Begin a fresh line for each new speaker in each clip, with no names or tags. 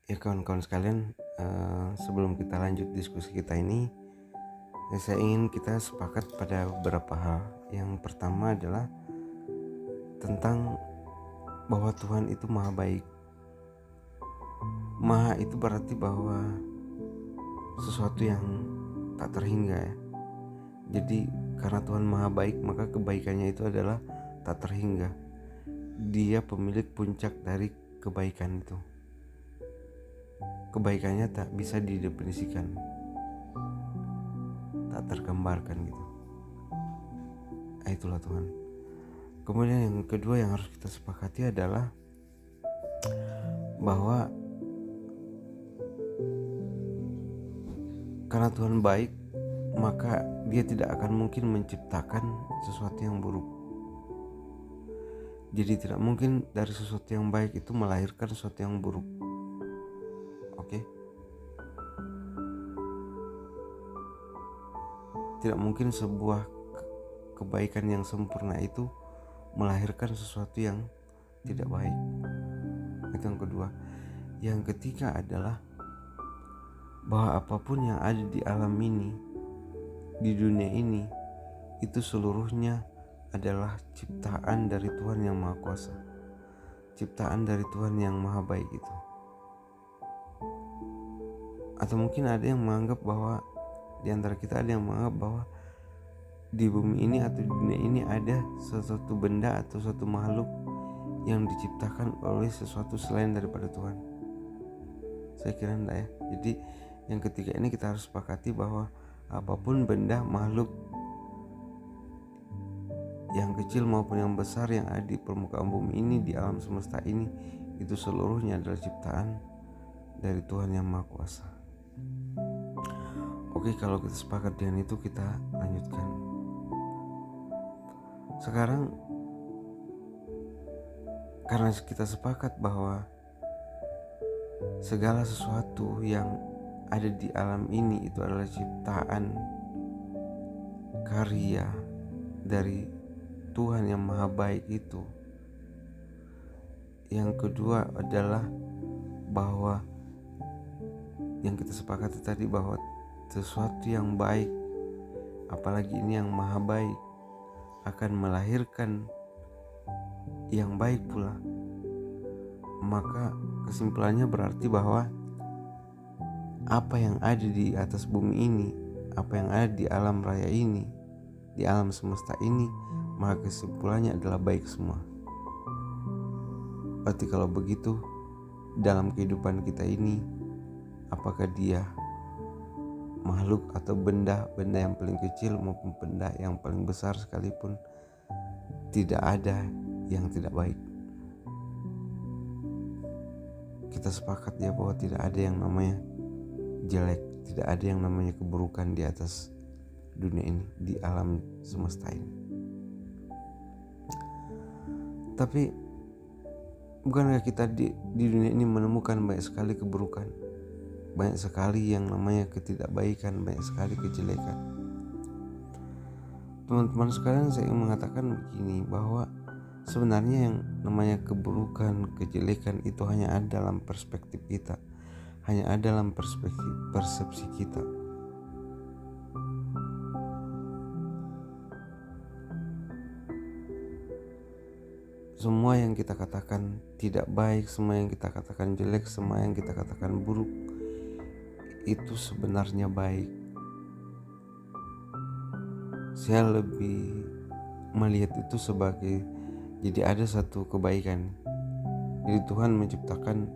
Ya kawan-kawan sekalian, sebelum kita lanjut diskusi kita ini, saya ingin kita sepakat pada beberapa hal. Yang pertama adalah tentang bahwa Tuhan itu maha baik. Maha itu berarti bahwa sesuatu yang tak terhingga ya. Jadi karena Tuhan maha baik, maka kebaikannya itu adalah tak terhingga. Dia pemilik puncak dari kebaikan itu. Kebaikannya tak bisa didefinisikan, tak tergambarkan gitu. Itulah Tuhan. Kemudian yang kedua yang harus kita sepakati adalah bahwa karena Tuhan baik, maka Dia tidak akan mungkin menciptakan sesuatu yang buruk. Jadi tidak mungkin dari sesuatu yang baik itu melahirkan sesuatu yang buruk. Oke? Tidak mungkin sebuah kebaikan yang sempurna itu melahirkan sesuatu yang tidak baik. Itu yang kedua. Yang ketiga adalah bahwa apapun yang ada di alam ini, di dunia ini, itu seluruhnya adalah ciptaan dari Tuhan yang Maha Kuasa, ciptaan dari Tuhan yang Maha Baik itu. Atau mungkin ada yang menganggap bahwa di antara kita ada yang menganggap bahwa di bumi ini atau di dunia ini ada sesuatu benda atau suatu makhluk yang diciptakan oleh sesuatu selain daripada Tuhan. Saya kira enggak ya. Jadi yang ketiga ini kita harus sepakati bahwa apapun benda, makhluk yang kecil maupun yang besar yang ada di permukaan bumi ini, di alam semesta ini, itu seluruhnya adalah ciptaan dari Tuhan yang Maha Kuasa. Oke, kalau kita sepakat dengan itu, kita lanjutkan. Sekarang karena kita sepakat bahwa segala sesuatu yang ada di alam ini itu adalah ciptaan karya dari Tuhan yang Maha Baik itu. Yang kedua adalah bahwa yang kita sepakati tadi bahwa sesuatu yang baik, apalagi ini yang Maha Baik, akan melahirkan yang baik pula. Maka kesimpulannya berarti bahwa apa yang ada di atas bumi ini, apa yang ada di alam raya ini, di alam semesta ini, maka kesimpulannya adalah baik semua. Berarti kalau begitu, dalam kehidupan kita ini, apakah dia makhluk atau benda yang paling kecil maupun benda yang paling besar sekalipun, tidak ada yang tidak baik. Kita sepakat ya bahwa tidak ada yang namanya jelek, tidak ada yang namanya keburukan di atas dunia ini, di alam semesta ini. Tapi bukankah kita di dunia ini menemukan banyak sekali keburukan, banyak sekali yang namanya ketidakbaikan, banyak sekali kejelekan. Teman-teman sekalian, saya ingin mengatakan begini, bahwa sebenarnya yang namanya keburukan, kejelekan itu hanya ada dalam perspektif kita, hanya ada dalam persepsi kita. Semua yang kita katakan tidak baik, semua yang kita katakan jelek, semua yang kita katakan buruk, itu sebenarnya baik. Saya lebih melihat itu sebagai, jadi ada satu kebaikan. Jadi Tuhan menciptakan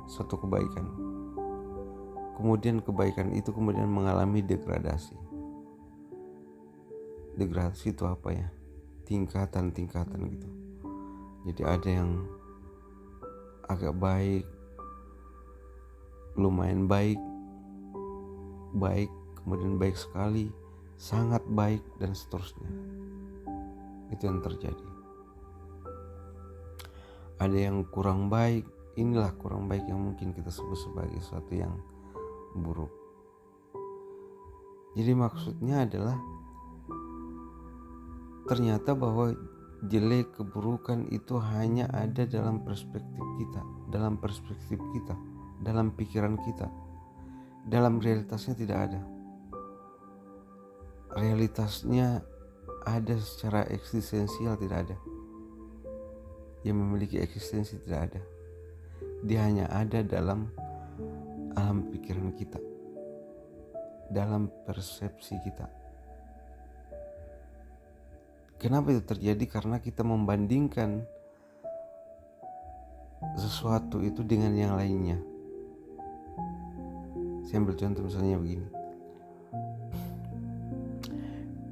suatu kebaikan. Kemudian kebaikan itu kemudian mengalami degradasi. Degradasi itu apa ya? Tingkatan-tingkatan gitu. Jadi ada yang agak baik, lumayan baik, kemudian baik sekali, sangat baik, dan seterusnya. Itu yang terjadi. Ada yang kurang baik, inilah kurang baik yang mungkin kita sebut sebagai sesuatu yang buruk. Jadi maksudnya adalah ternyata bahwa jelek, keburukan itu hanya ada dalam perspektif kita, dalam pikiran kita. Dalam realitasnya tidak ada. Realitasnya ada secara eksistensial tidak ada. Yang memiliki eksistensi tidak ada. Dia hanya ada dalam alam pikiran kita, dalam persepsi kita. Kenapa itu terjadi? Karena kita membandingkan sesuatu itu dengan yang lainnya. Saya ambil contoh misalnya begini.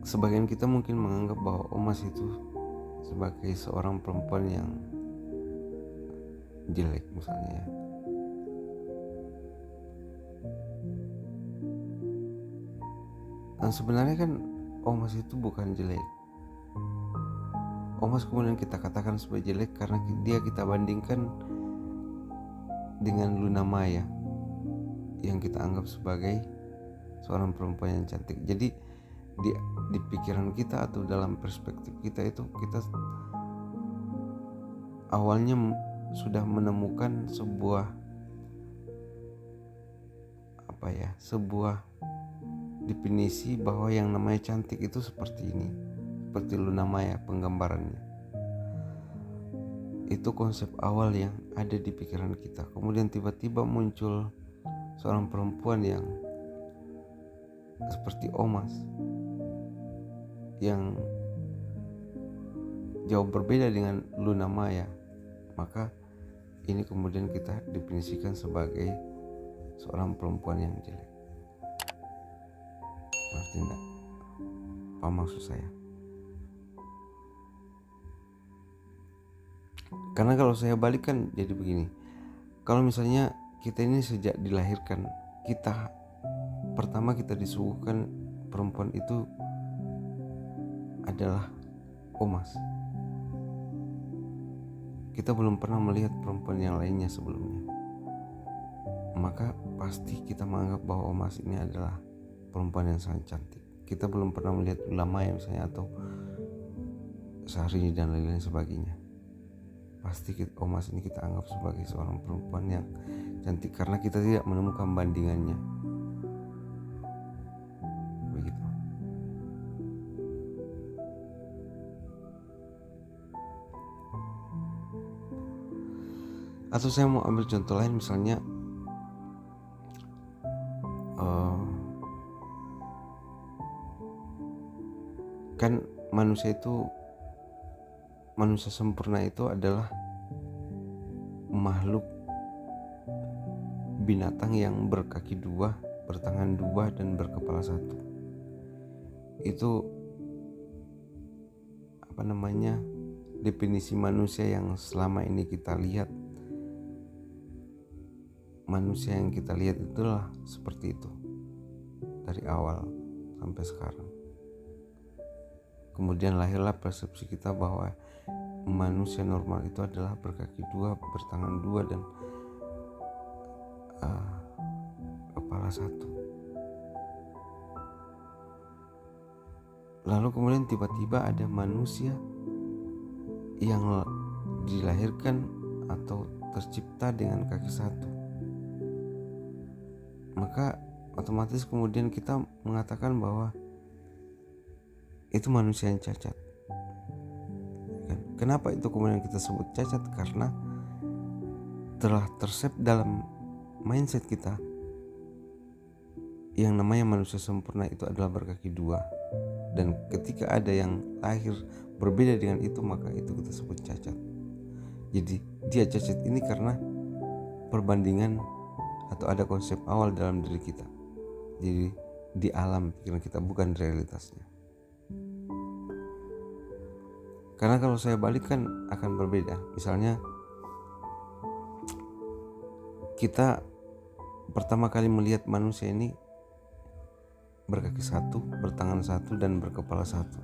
Sebagian kita mungkin menganggap bahwa Omas itu sebagai seorang perempuan yang jelek misalnya. Dan sebenarnya kan Omas itu bukan jelek. Omas kemudian kita katakan sebagai jelek karena dia kita bandingkan dengan Luna Maya yang kita anggap sebagai seorang perempuan yang cantik. Jadi di pikiran kita atau dalam perspektif kita itu, kita awalnya sudah menemukan sebuah sebuah definisi bahwa yang namanya cantik itu seperti ini, seperti Luna Maya penggambarannya. Itu konsep awal yang ada di pikiran kita. Kemudian tiba-tiba muncul seorang perempuan yang seperti Omas, yang jauh berbeda dengan Luna Maya. Maka ini kemudian kita definisikan sebagai seorang perempuan yang jelek. Ngerti enggak? Apa maksud saya? Karena kalau saya balikkan jadi begini. Kalau misalnya kita ini sejak dilahirkan, pertama kita disuguhkan perempuan itu adalah Omas. Kita belum pernah melihat perempuan yang lainnya sebelumnya. Maka pasti kita menganggap bahwa Omas ini adalah perempuan yang sangat cantik. Kita belum pernah melihat Luna Maya misalnya, atau Syahrini dan lain-lain sebagainya. Pasti Omas ini kita anggap sebagai seorang perempuan yang cantik karena kita tidak menemukan bandingannya. Begitu. Atau saya mau ambil contoh lain, misalnya kan manusia sempurna itu adalah makhluk binatang yang berkaki dua, bertangan dua, dan berkepala satu. Itu definisi manusia yang selama ini kita lihat. Manusia yang kita lihat itulah seperti itu dari awal sampai sekarang. Kemudian lahirlah persepsi kita bahwa manusia normal itu adalah berkaki dua, bertangan dua, dan kepala satu. Lalu kemudian tiba-tiba ada manusia yang dilahirkan atau tercipta dengan kaki satu. Maka otomatis kemudian kita mengatakan bahwa itu manusia yang cacat. Kenapa itu kemudian kita sebut cacat? Karena telah tersep dalam mindset kita yang namanya manusia sempurna itu adalah berkaki dua, dan ketika ada yang lahir berbeda dengan itu, maka itu kita sebut cacat. Jadi dia cacat ini karena perbandingan atau ada konsep awal dalam diri kita, jadi di alam pikiran kita, bukan realitasnya. Karena kalau saya balikkan akan berbeda. Misalnya kita pertama kali melihat manusia ini berkaki satu, bertangan satu, dan berkepala satu.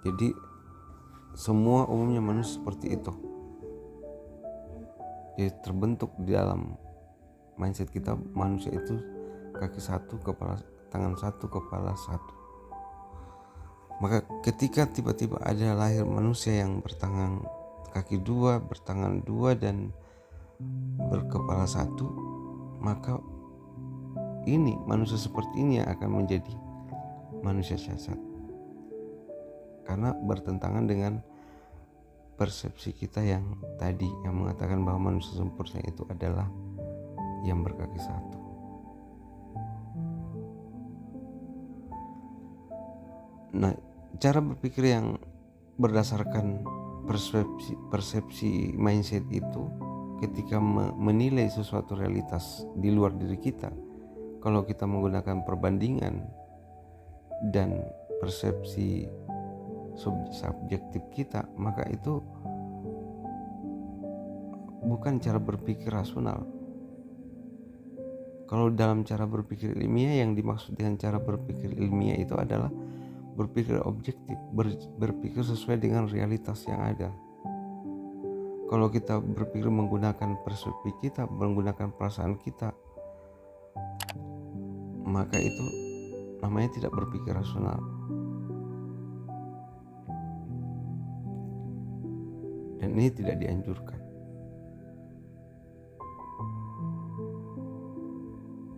Jadi semua umumnya manusia seperti itu. Jadi terbentuk di dalam mindset kita, manusia itu kaki satu, tangan satu, kepala satu. Maka ketika tiba-tiba ada lahir manusia yang kaki dua, bertangan dua, dan berkepala satu, maka ini manusia seperti ini yang akan menjadi manusia cacat, karena bertentangan dengan persepsi kita yang tadi yang mengatakan bahwa manusia sempurna itu adalah yang berkaki satu. Nah, cara berpikir yang berdasarkan persepsi mindset itu, ketika menilai sesuatu realitas di luar diri kita, kalau kita menggunakan perbandingan dan persepsi subjektif kita, maka itu bukan cara berpikir rasional. Kalau dalam cara berpikir ilmiah, yang dimaksud dengan cara berpikir ilmiah itu adalah berpikir objektif, berpikir sesuai dengan realitas yang ada. Kalau kita berpikir menggunakan persepsi kita, menggunakan perasaan kita, maka itu namanya tidak berpikir rasional. Dan ini tidak dianjurkan.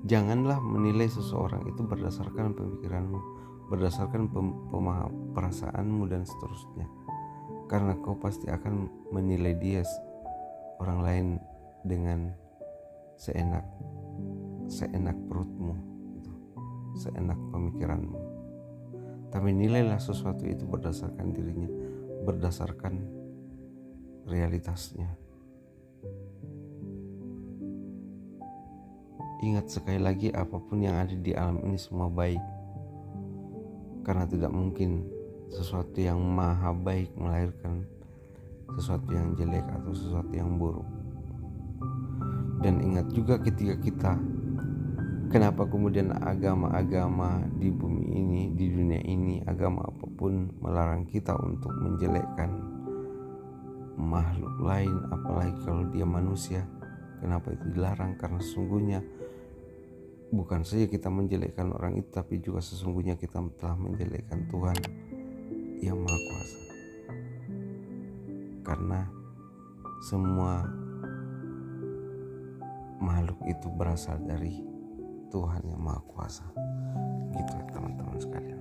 Janganlah menilai seseorang itu berdasarkan pemikiranmu, berdasarkan perasaanmu dan seterusnya, karena kau pasti akan menilai dia, orang lain, dengan seenak perutmu, seenak pemikiranmu. Tapi nilailah sesuatu itu berdasarkan dirinya, berdasarkan realitasnya. Ingat sekali lagi, apapun yang ada di alam ini semua baik, karena tidak mungkin sesuatu yang maha baik melahirkan sesuatu yang jelek atau sesuatu yang buruk. Dan ingat juga ketika kita, kenapa kemudian agama-agama di bumi ini, di dunia ini, agama apapun melarang kita untuk menjelekkan makhluk lain, apalagi kalau dia manusia. Kenapa itu dilarang? Karena sesungguhnya bukan saja kita menjelekkan orang itu, tapi juga sesungguhnya kita telah menjelekkan Tuhan yang Maha Kuasa. Karena semua makhluk itu berasal dari Tuhan yang Maha Kuasa. Gitu ya teman-teman sekalian.